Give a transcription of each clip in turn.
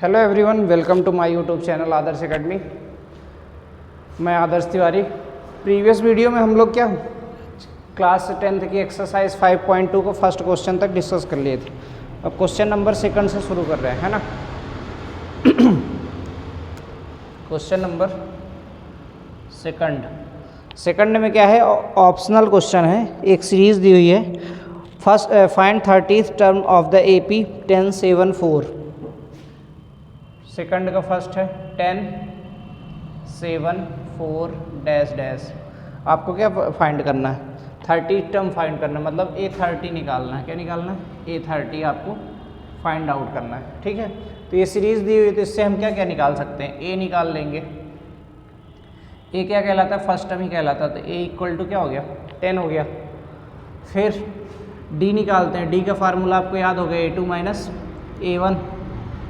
Hello everyone, welcome to my YouTube channel Adarsh Academy. मैं Adarsh Tiwari. Previous video में हम लोग क्या क्लास 10th की एक्सरसाइज 5.2 को फर्स्ट क्वेश्चन तक डिस्कस कर लिए थे। अब क्वेश्चन नंबर सेकंड से शुरू कर रहे हैं, है ना। क्वेश्चन नंबर सेकंड में क्या है, ऑप्शनल क्वेश्चन है। एक सीरीज दी हुई है, first find 30th term of the AP 1074। Second का फर्स्ट है 1074 डैश डैश। आपको क्या फाइंड करना है, 30 टर्म फाइंड करना है, मतलब A30 निकालना है। क्या निकालना है? A30 आपको फाइंड आउट करना है, ठीक है। तो ये सीरीज दी हुई है, तो इससे हम क्या क्या निकाल सकते हैं, A निकाल लेंगे। A क्या कहलाता है? फर्स्ट टर्म ही कहलाता है। तो A इक्वल टू क्या हो गया? 10 हो गया। फिर D निकालते हैं। D का फार्मूला आपको याद हो गया, A2 माइनस A1।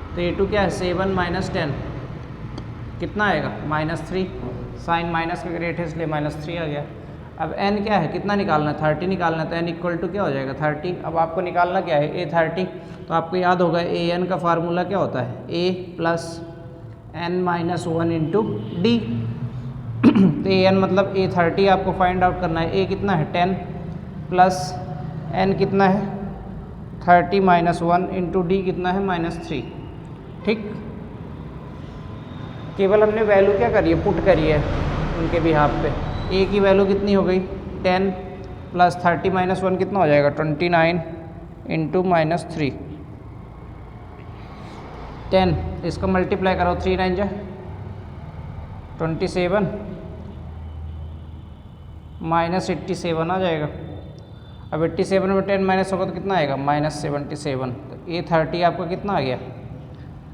तो A2 क्या है? 7 माइनस 10 कितना आएगा? -3। साइन माइनस का ग्रेट है इसलिए -3 आ गया। अब n क्या है, कितना निकालना है? 30 निकालना है। तो n इक्वल टू क्या हो जाएगा? 30। अब आपको निकालना क्या है? A30। तो आपको याद होगा an का फार्मूला क्या होता है? a plus n minus 1 into D. तो an मतलब A30 आपको फाइंड आउट करना है। a कितना है? 10 प्लस n कितना है? 30 माइनस 1 इंटू डी कितना है? -3। ठीक, केवल हमने वैल्यू क्या करी है? पुट करी है उनके बिहाफ पे। ए की वैल्यू कितनी हो गई? 10 प्लस 30 माइनस 1 कितना हो जाएगा? 29 इंटू -3। 10 इसको मल्टीप्लाई करो, 3 9 जा 27 -87 आ जाएगा। अब 87 में 10 माइनस होगा तो कितना आएगा? -77। तो A30 आपका कितना आ गया?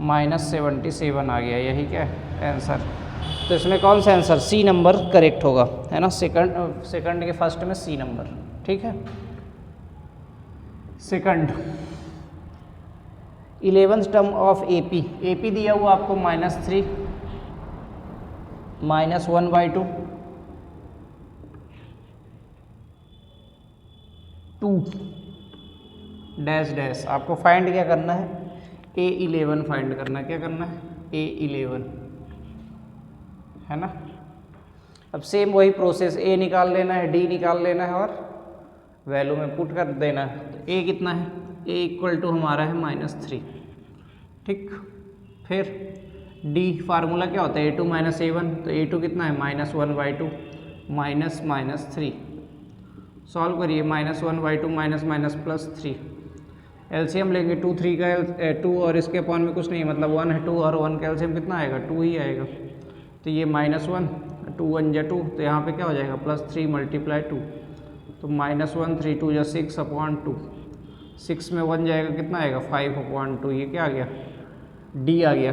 -77 आ गया। यही क्या है आंसर? तो इसमें कौन सा आंसर? सी नंबर करेक्ट होगा, है ना। सेकंड के फर्स्ट में सी नंबर, ठीक है। Second 11th term of AP. AP दिया हुआ आपको -3 -1/2 2 डैश डैश। आपको फाइंड क्या करना है? A11 फाइंड करना है। क्या करना है? A11, है ना। अब सेम वही प्रोसेस, A निकाल लेना है, D निकाल लेना है और वैल्यू में पुट कर देना है। तो A कितना है? A इक्वल टू हमारा है -3, ठीक। फिर D फार्मूला क्या होता है? A2 minus A1। तो A2 कितना है? -1/2 -3। सॉल्व करिए, -1/2 -+3। एलसीएम लेंगे 2 3 का 2 और इसके अपॉन में कुछ नहीं, मतलब 1 है। 2 और 1 का एलसीएम कितना आएगा? 2 ही आएगा। तो ये -1 2 1 जा 2, तो यहाँ पे क्या हो जाएगा? +3 × 2। तो -1 3 2 जा 6/2। 6 में 1 जाएगा, कितना आएगा? 5/2। ये क्या आ गया? डी आ गया।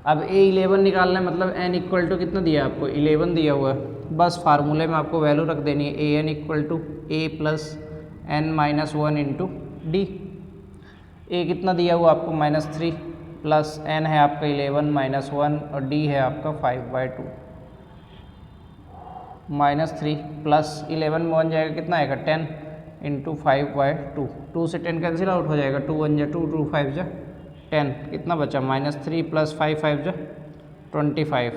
अब A11 निकालना है, मतलब n इक्वल टू कितना दिया आपको? 11 दिया हुआ है। बस फार्मूले में आपको वैल्यू रख देनी है। an equal to a plus n minus 1 into d. A कितना दिया हुआ आपको? -3 प्लस n है आपका 11 माइनस 1 और d है आपका 5/2। -3 प्लस 11 में 1 जाएगा, कितना आएगा? 10 इंटू 5/2। 2 से 10 कैंसिल आउट हो जाएगा। 2 1 जा 2 2 5 जा 10, कितना बचा? -3 प्लस 5 5 जा 25।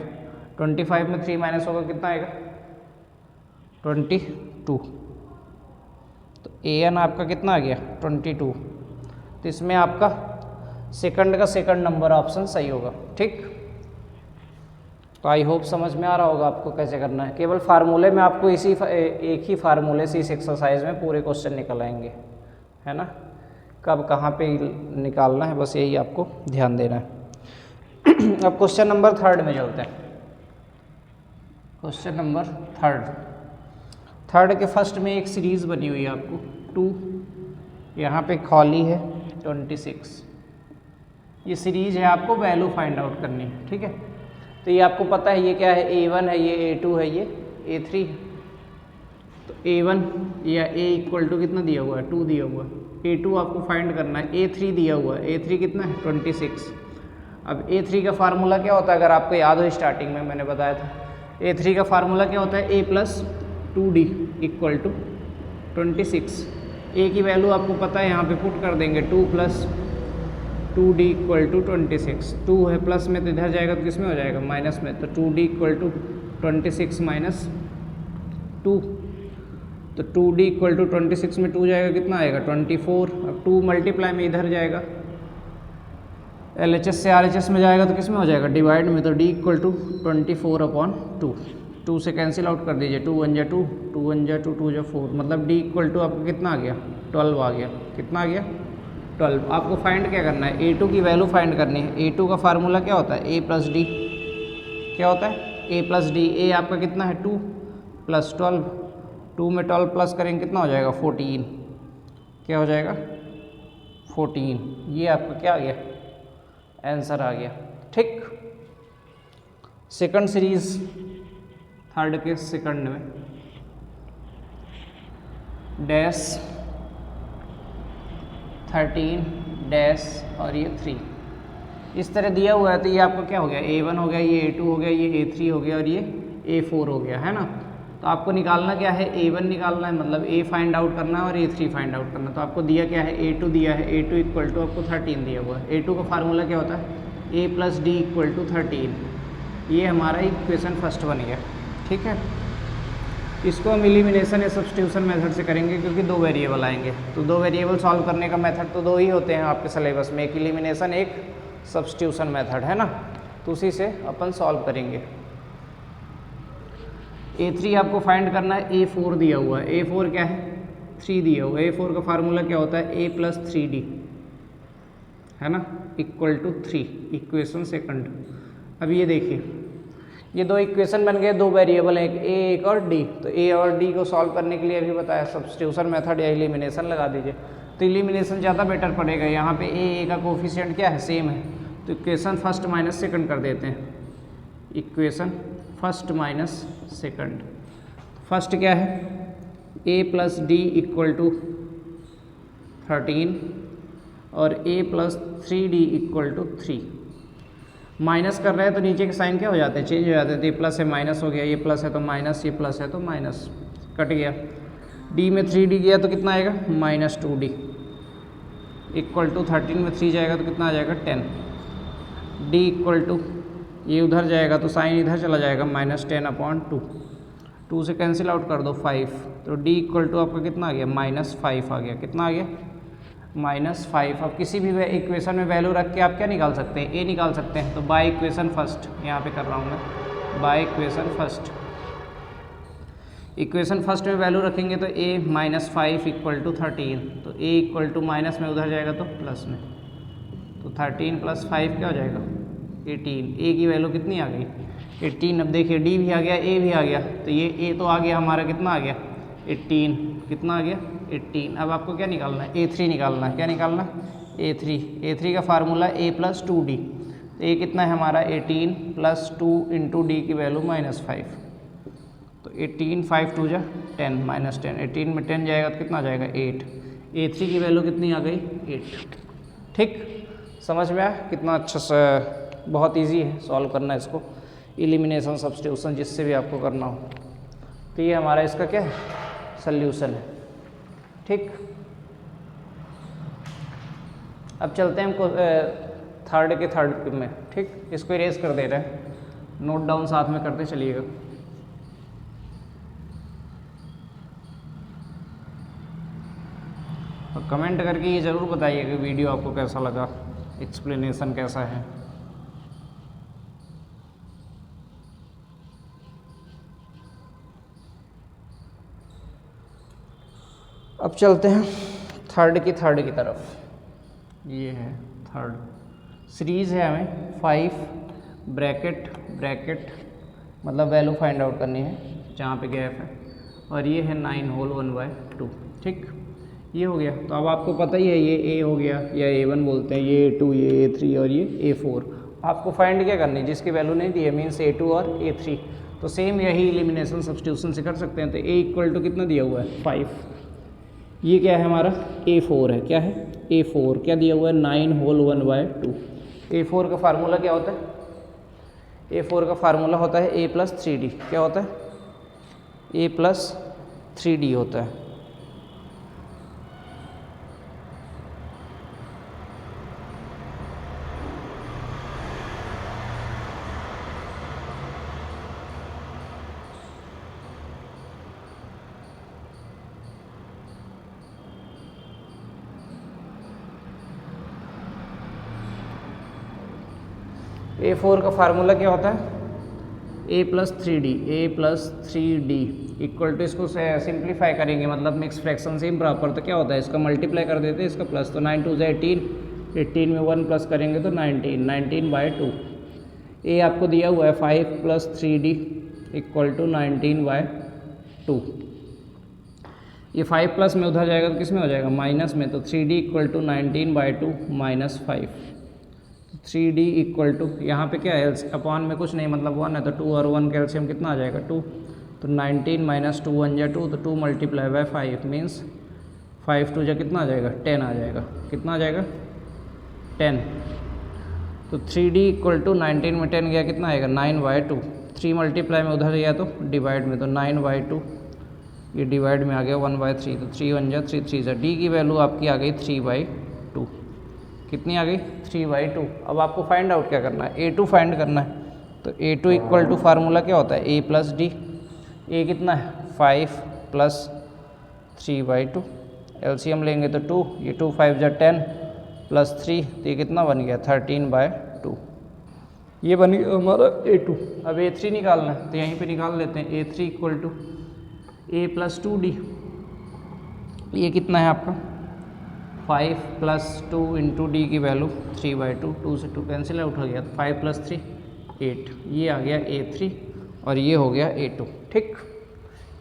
25 में 3 माइनस होगा, कितना आएगा? 22। तो an आपका कितना आ गया? 22। तो इसमें आपका सेकंड का सेकंड नंबर ऑप्शन सही होगा, ठीक। तो आई होप समझ में आ रहा होगा आपको कैसे करना है। केवल फार्मूले में आपको एक ही फार्मूले से इस एक्सरसाइज में पूरे क्वेश्चन निकल आएंगे, है ना। कब कहाँ पे निकालना है, बस यही आपको ध्यान देना है। अब क्वेश्चन नंबर 3 में चलते हैं। क्वेश्चन नंबर 3 के फर्स्ट में एक सीरीज़ बनी हुई है आपको 2, यहाँ पे खाली है 26। ये सीरीज़ है, आपको वैल्यू फाइंड आउट करनी है, ठीक है। तो ये आपको पता है, ये क्या है? A1 है, ये A2 है, ये A3 है। तो A1 या A इक्वल टू कितना दिया हुआ है? 2 दिया हुआ है। A2 आपको फाइंड करना है। A3 दिया हुआ है। A3 कितना है? 26। अब A3 का फार्मूला क्या होता है? अगर आपको याद हो, स्टार्टिंग में मैंने बताया था। A3 का फार्मूला क्या होता है? A plus 2D equal to 26। A की वैल्यू आपको पता है, यहाँ पे पुट कर देंगे 2 प्लस 2d इक्वल टू 26, 2 है प्लस में तो इधर जाएगा तो किस में हो जाएगा, माइनस में, तो 2d इक्वल टू 26 माइनस 2, तो 2d इक्वल टू 26 में 2 जाएगा कितना आएगा 24, अब 2 मल्टीप्लाई में इधर जाएगा, LHS से RHS में जाएगा तो किस में हो जाएगा, डिवाइड में, तो d इक्वल टू 24/2, 2 से कैंसिल आउट कर दीजिए, 2 1 जा 2, 2 1 जा 2, 2 जा 4, मतलब d इक्वल टू आपको कितना आ गया 12 आ गया, कितना आ गया 12। आपको फाइंड क्या करना है, A2 की वैल्यू फाइंड करनी है। A2 का फार्मूला क्या होता है, A प्लस डी, क्या होता है A प्लस डी। A आपका कितना है 2 प्लस 12, 2 में 12 प्लस करेंगे कितना हो जाएगा 14, क्या हो जाएगा 14, ये आपका क्या आ गया आंसर आ गया। ठीक, सेकंड सीरीज, थर्ड के सेकंड में डैश 13 डैश और ये 3 इस तरह दिया हुआ है, तो ये आपका क्या हो गया A1 हो गया, ये A2 हो गया, ये A3 हो गया और ये A4 हो गया, है ना। तो आपको निकालना क्या है, A1 निकालना है, मतलब A फाइंड आउट करना है और A3 फाइंड आउट करना है। तो आपको दिया क्या है, A2 दिया है, A2 इक्वल टू आपको 13 दिया हुआ है। A2 का फार्मूला क्या होता है, A plus D equal to 13, ये हमारा इक्वेशन फर्स्ट बन गया। ठीक है, इसको हम एलिमिनेशन या सब्स्टिट्यूशन मेथड से करेंगे क्योंकि 2 वेरिएबल आएंगे, तो 2 वेरिएबल सॉल्व करने का मेथड तो 2 ही होते हैं आपके सिलेबस में, एक एलिमिनेशन एक सब्स्टिट्यूशन मेथड, है ना। तो उसी से अपन सॉल्व करेंगे। A3 आपको फाइंड करना है, A4 दिया हुआ है, A4 क्या है 3 दिया हुआ है। A4 का फार्मूला क्या होता है, A प्लस 3D, है ना, इक्वल टू 3, इक्वेशन सेकंड। अब ये देखिए, ये 2 इक्वेशन बन गए, 2 वेरिएबल हैं, एक A और D। तो A और D को सॉल्व करने के लिए अभी बताया सब्स्टिट्यूशन मेथड या एलिमिनेशन लगा दीजिए। तो एलिमिनेशन ज़्यादा बेटर पड़ेगा, यहाँ पे A का कोफिशिएंट क्या है सेम है, तो इक्वेशन फर्स्ट माइनस सेकंड कर देते हैं, equation first minus second. First क्या है, A plus D equal to 13 और A plus 3D equal to 3। Minus कर रहे हैं तो नीचे के साइन क्या हो जाते हैं, चेंज हो जाते हैं, तो ये प्लस है माइनस हो गया, ये प्लस है तो माइनस, ये प्लस है तो माइनस, कट गया। D में 3D गया तो कितना आएगा माइनस 2D इक्वल टू 13 में 3 जाएगा तो कितना आ जाएगा 10। D इक्वल टू, ये उधर जाएगा तो साइन इधर चला जाएगा, -10/2, 2 से कैंसिल आउट कर दो 5, तो D इक्वल टू आपका कितना आ गया -5 आ गया, कितना आ गया -5। अब किसी भी इक्वेशन में वैल्यू रख के आप क्या निकाल सकते हैं, A निकाल सकते हैं। तो बाय इक्वेशन फर्स्ट यहाँ पे कर रहा हूँ मैं, by equation first, equation first में वैल्यू रखेंगे तो A -5 इक्वल टू 13, तो A इक्वल टू माइनस में उधर जाएगा तो प्लस में, तो 13 + 5 क्या हो जाएगा 18। A की वैल्यू कितनी आ गई 18। अब देखिए D भी आ गया, A भी आ गया, तो ये A तो आ गया हमारा, कितना आ गया 18, कितना आ गया 18। अब आपको क्या निकालना है, A3 निकालना है, क्या निकालना है A3 का फार्मूला A प्लस 2D, तो A कितना है हमारा 18 + 2 × D की वैल्यू -5, तो 18 5 2 जा 10 -10, 18 में 10 जाएगा तो कितना आ जाएगा 8। A3 की वैल्यू कितनी आ गई 8। ठीक, समझ में आया कितना अच्छा सा, बहुत इजी है सॉल्व करना इसको, एलिमिनेशन सब्स्टिट्यूशन जिससे भी आपको करना हो। तो ये हमारा इसका क्या है सल्यूशन है। ठीक, अब चलते हैं हमको थर्ड में। ठीक, इसको इरेज कर दे रहे हैं, नोट डाउन साथ में करते चलिएगा। और कमेंट करके ये ज़रूर बताइए कि वीडियो आपको कैसा लगा, एक्सप्लेनेशन कैसा है। अब चलते हैं थर्ड की तरफ। ये है थर्ड सीरीज़ है, हमें 5 ब्रैकेट मतलब वैल्यू फाइंड आउट करनी है जहाँ पे गैप है, और ये है 9 होल 1/2। ठीक, ये हो गया। तो अब आपको पता ही है ये A हो गया या A1 बोलते हैं, ये A2, ये A3 और ये A4। आपको फाइंड क्या करनी है, जिसकी वैल्यू नहीं दी है, मीन्स A2 और A3। तो सेम यही एलिमिनेशन सब्स्टिट्यूशन से कर सकते हैं। तो A इक्वल टू कितना दिया हुआ है 5, ये क्या है हमारा A4 है, क्या है A4, क्या दिया हुआ है 9 होल 1/2। A4 का फार्मूला क्या होता है, A4 का फार्मूला होता है A प्लस 3D, क्या होता है A प्लस 3D होता है। A4 का फार्मूला क्या होता है? a plus three D equal to, इसको सिंप्लीफाई करेंगे मतलब मिक्स फ्रैक्शन से इम्प्रॉपर, तो क्या होता है इसका मल्टीप्लाई कर देते हैं इसका प्लस, तो 9 2 18, 18 में 1 प्लस करेंगे तो 19/2। ए आपको दिया हुआ है 5 प्लस 3d इक्वल टू 19/2। ये 5 प्लस में उधर जाएगा तो किस में हो जाएगा? माइनस में, तो 3d equal to 19/2 minus 5। 3d equal to, यहाँ पे क्या है अपॉन में कुछ नहीं मतलब 1 है, तो 2 और 1 कैल्शियम कितना आ जाएगा? 2। तो 19 माइनस 2 1 जा 2, तो 2 मल्टीप्लाई बाय 5 मीन्स 5 2 जा कितना आ जाएगा? 10 आ जाएगा। कितना आ जाएगा? 10। तो 3d इक्वल टू 19 में 10 गया कितना आएगा? 9/2। 3 मल्टीप्लाई में उधर गया तो डिवाइड में, तो 9/2 ये डिवाइड में आ गया 1/3, तो 3 1 जा 3 3 जा, डी की वैल्यू आपकी आ गई 3/2। कितनी आ गई? 3/2। अब आपको फाइंड आउट क्या करना है? A2 फाइंड करना है। तो A2 इक्वल टू फार्मूला क्या होता है? A plus D. ए कितना है? 5 प्लस 3/2। एलसीएम लेंगे तो 2, ये 2 5 जा 10 प्लस 3, तो ये कितना बन गया? 13/2। ये बन गया हमारा A2। अब A3 निकालना है तो यहीं पे निकाल लेते हैं। A3 equal to A plus 2d। ये कितना है आपका? 5 प्लस 2 इंटू डी की वैल्यू 3/2, 2 से 2 कैंसिल आउट हो गया, तो 5 प्लस 3 8। ये आ गया A3 और ये हो गया A2। ठीक,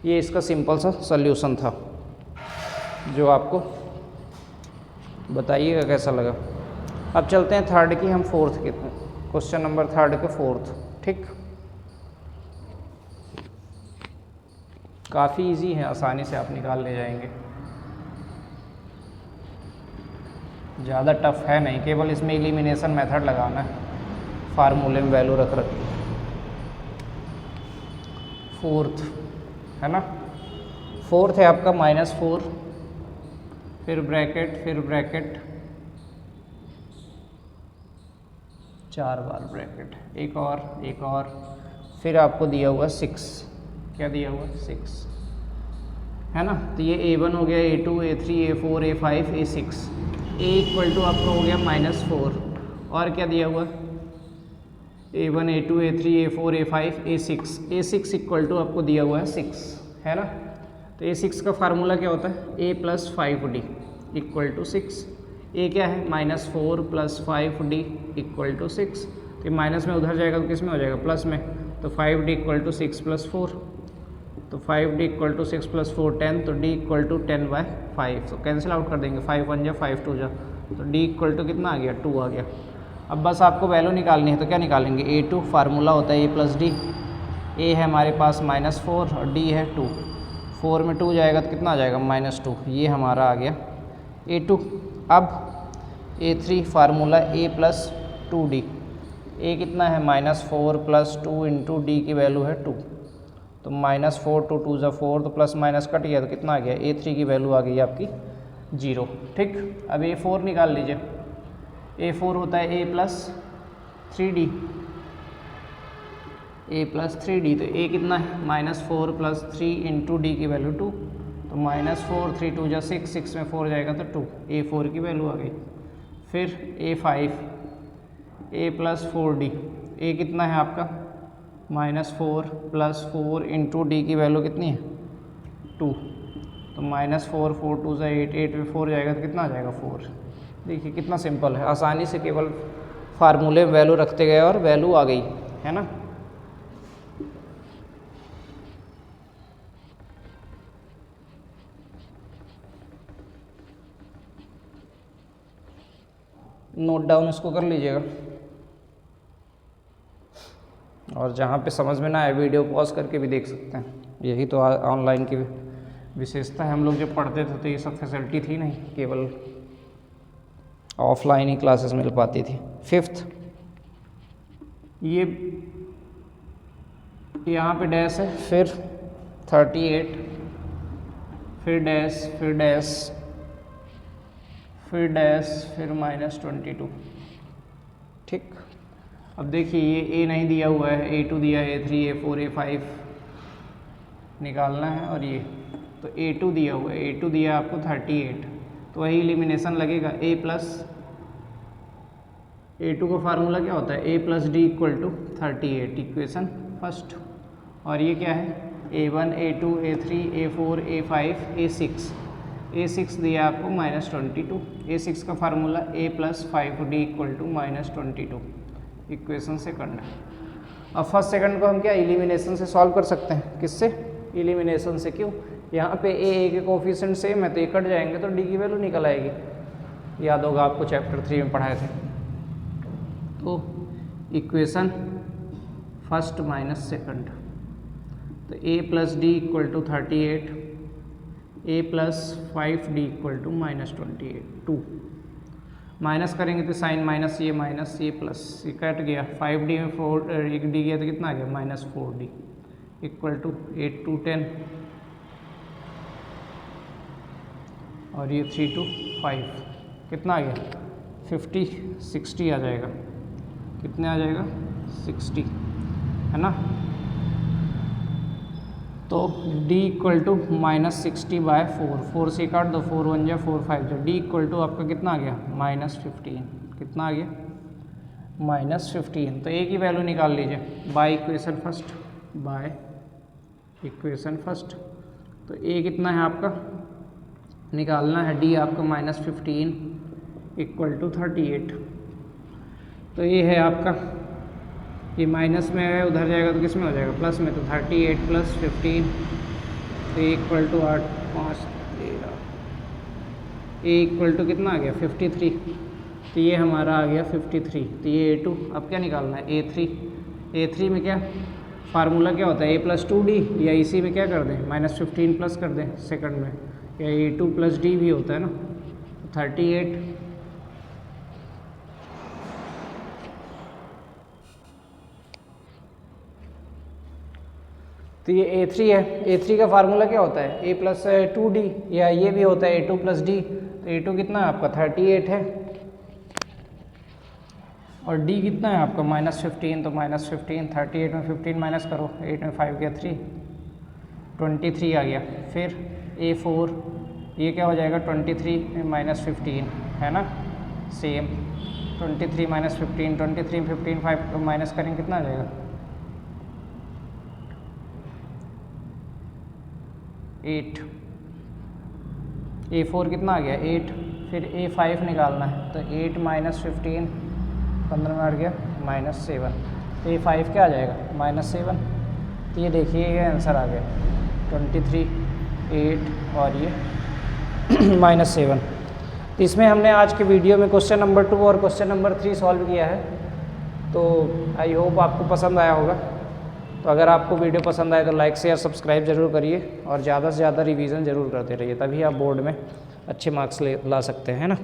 ये इसका सिंपल सा सल्यूशन था जो आपको बताइएगा कैसा लगा। अब चलते हैं थर्ड की, हम फोर्थ के क्वेश्चन नंबर थर्ड के फोर्थ। ठीक, काफ़ी इजी है, आसानी से आप निकाल ले जाएंगे, ज़्यादा टफ है नहीं, केवल इसमें एलिमिनेशन मेथड लगाना है, फार्मूले में वैल्यू रख के। फोर्थ है ना, फोर्थ है आपका -4, फिर ब्रैकेट 4 बार ब्रैकेट, एक और, फिर आपको दिया हुआ 6। क्या दिया हुआ? 6 है ना। तो ये A1 हो गया, A2 A3 A4 A5 A6। A equal to आपका हो गया -4, और क्या दिया हुआ? A1 A2 A3 A4 A5 A6। A6 equal to आपको दिया हुआ है 6, है ना। तो A6 का फार्मूला क्या होता है? A plus 5d equal to 6। A क्या है? -4 प्लस 5d इक्वल टू 6। तो माइनस में उधर जाएगा तो किस में हो जाएगा? प्लस में, तो 5d इक्वल टू 6 प्लस 4, तो 5d इक्वल टू 6 प्लस 4 10, तो d इक्वल टू 10/5। तो कैंसिल आउट कर देंगे, 5 1 जा 5 2 जा, तो d इक्वल टू कितना आ गया? 2 आ गया। अब बस आपको वैल्यू निकालनी है, तो क्या निकालेंगे? A2 फार्मूला होता है A प्लस डी। A है हमारे पास -4 और D है 2, 4 में 2 जाएगा तो कितना आ जाएगा? -2। ये हमारा आ गया A2। अब A3 formula A plus 2d। A कितना है? -4 प्लस 2 इंटू डी की वैल्यू है 2, तो -4 2 2 जा 4, तो प्लस माइनस कट गया तो कितना आ गया? A3 की वैल्यू आ गई आपकी 0। ठीक, अब A4 निकाल लीजिए। A4 होता है A plus 3d। A plus 3d, तो A कितना है? -4 प्लस 3 इंटू डी की वैल्यू 2, तो -4 3 2 जा 6, 6 में 4 जाएगा तो 2, A4 की वैल्यू आ गई। फिर A5 A plus 4d। A कितना है आपका? -4 प्लस 4 इंटू डी की वैल्यू कितनी है? 2, तो -4 4 2 जा 8, 8 में 4 जाएगा तो कितना आ जाएगा? 4। देखिए कितना सिंपल है, आसानी से केवल फार्मूले में वैल्यू रखते गए और वैल्यू आ गई, है ना। नोट डाउन इसको कर लीजिएगा, और जहाँ पे समझ में ना आए वीडियो पॉज करके भी देख सकते हैं। यही तो ऑनलाइन की विशेषता है। हम लोग जब पढ़ते थे तो ये सब फैसिलिटी थी नहीं, केवल ऑफलाइन ही क्लासेस मिल पाती थी। फिफ्थ, ये यहाँ पे डैश है, फिर 38, फिर डैश, फिर डैश, फिर डैश, फिर -22। ठीक, अब देखिए ये A नहीं दिया हुआ है, A2 दिया है, A3 A4 A5 निकालना है, और ये तो A2 दिया हुआ है, A2 दिया आपको 38, तो वही एलिमिनेशन लगेगा। A प्लस A2 का फार्मूला क्या होता है, A plus D equal to 38, equation first. और ये क्या है, A1 A2 A3 A4 A5 A6, A6 दिया आपको -22, A6 का formula A plus 5D equal to -22, equation second. अब फर्स्ट सेकंड को हम क्या एलिमिनेशन से सॉल्व कर सकते हैं, किससे, एलिमिनेशन से। क्यों, यहाँ पे A के कोफिशिएंट सेम है तो ये कट जाएंगे तो D की वैल्यू निकल आएगी, याद होगा आपको चैप्टर 3 में पढ़ाए थे। तो इक्वेशन फर्स्ट माइनस सेकंड, तो A plus D equal to 38, A plus 5D equal to -22, minus करेंगे तो साइन माइनस ये प्लस, ये कट गया, 5D में 4 एक डी गया तो कितना आ गया -4D इक्वल टू 8 to 10, और ये 3 to 5 कितना आ गया 50, 60 आ जाएगा, कितने आ जाएगा 60, है ना। तो D इक्वल टू -60/4, 4 से काट दो, 4 1 जा 4 5 जा, D इक्वल टू आपका कितना आ गया -15, कितना आ गया -15। तो A की वैल्यू निकाल लीजिए by equation first, by equation first. तो A कितना है आपका निकालना है, D आपका -15 इक्वल टू 38। तो ये है आपका, ये माइनस में है, उधर जाएगा तो किस में हो जाएगा प्लस में, तो 38 + 15 तो equal to 8 5 13, A equal to कितना आ गया 53। तो ये हमारा आ गया 53। तो ये A2, अब क्या निकालना है A3। A3 में क्या फार्मूला क्या होता है, A + 2D, या इसी में क्या कर दें -15 प्लस कर दें सेकंड में, या A2 + D भी होता है ना, 38। तो ये A3 है, A3 का फार्मूला क्या होता है A + 2D, या ये भी होता है A2 + D। तो A2 कितना है आपका 38 है, और D कितना है आपका -15, तो -15, 38 में 15 माइनस करो, 8 में 5 गया 3, 23 आ गया। फिर A4 ये क्या हो जाएगा 23 में -15, है ना, सेम 23 - 15, 23 में 15 5 माइनस करेंगे कितना आ जाएगा 8। A4 कितना आ गया 8। फिर A5 निकालना है, तो 8 - 15 15 में हट गया -7। तो A5 क्या आ जाएगा -7। तो ये देखिए ये आंसर आ गया 23 8 और ये -7। तो इसमें हमने आज के वीडियो में क्वेश्चन नंबर 2 और क्वेश्चन नंबर 3 सॉल्व किया है। तो आई होप आपको पसंद आया होगा। तो अगर आपको वीडियो पसंद आए तो लाइक शेयर सब्सक्राइब जरूर करिए, और ज़्यादा से ज़्यादा रिवीजन ज़रूर करते रहिए, तभी आप बोर्ड में अच्छे मार्क्स ला सकते हैं ना।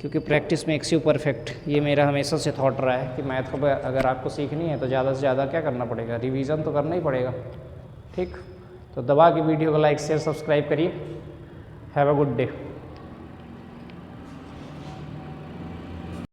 क्योंकि प्रैक्टिस मेक्स यू परफेक्ट, ये मेरा हमेशा से थॉट रहा है कि मैथ को अगर आपको सीखनी है तो ज़्यादा से ज़्यादा क्या करना पड़ेगा, रिवीजन तो करना ही पड़ेगा। ठीक, तो दबा के वीडियो को लाइक शेयर सब्सक्राइब करिए। Have a good day.